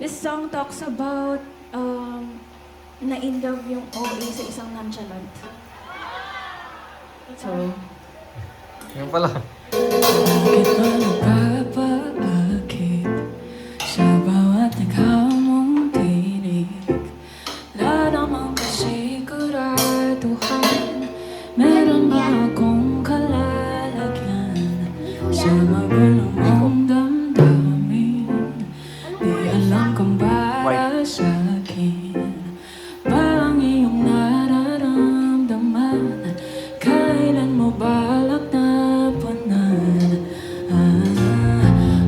This song talks about na-in-love yung OA sa isang nonchalant. So, Yung pala. Bakit ba nagpapaakit sa bawat ikaw mong tinig? Wala namang kasiguraduhan, meron ba akong kalalagyan sa magulo mong damdamin? Di alam kung para sa akin ba ang iyong nararamdaman? Kailan mo balak na punan?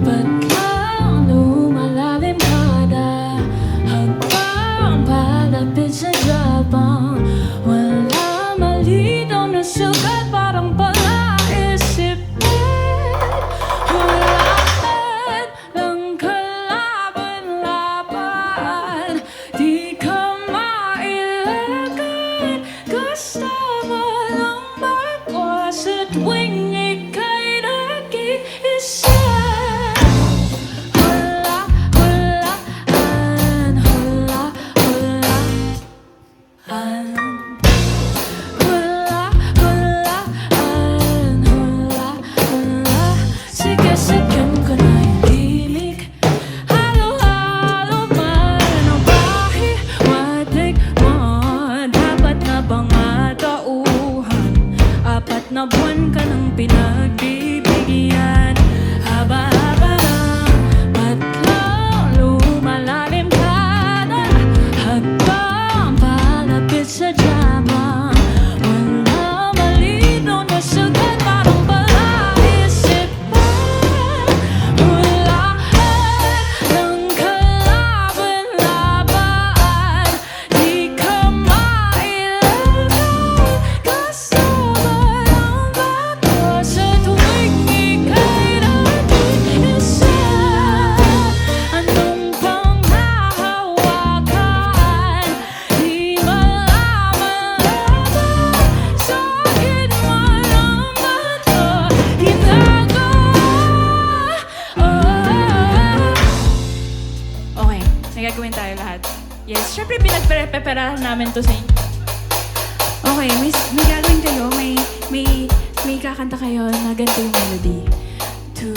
Ba't lang lumalalim kada hanggang palapit sa jabang? Wala malinaw na sugat, parang palaisipan. Wala lang kalaban-laban, di ka mailagan. Gusto mo lang magwas at tuwing ika'y nag-iisa. Hulaan. Sige, sagyan ko na yung tinig. Halo-halo man ang pahiwatig mo. Dapat na bang matauhan? 4 na buwan ka nang pinagbibigyan. Haba-haba lang, ba't lang lumalalim ka na hanggang palapit sa jama? Wala malinaw na sagot, parang palaisipan. Wala lang kalaban-laban, di ka mailagan. Kasama lang ako sa tuwing ika'y nag-iisa. Anong pang nahawakan? Di malaman-laman. Sa'kin mo lang ba ito ginagawa? Okay, nagagawin tayo lahat. Yes, syempre pinagpere-preparahan namin to sa inyo. Okay, may gagawin kayo, may kakanta kayo na ganito yung melody. 2,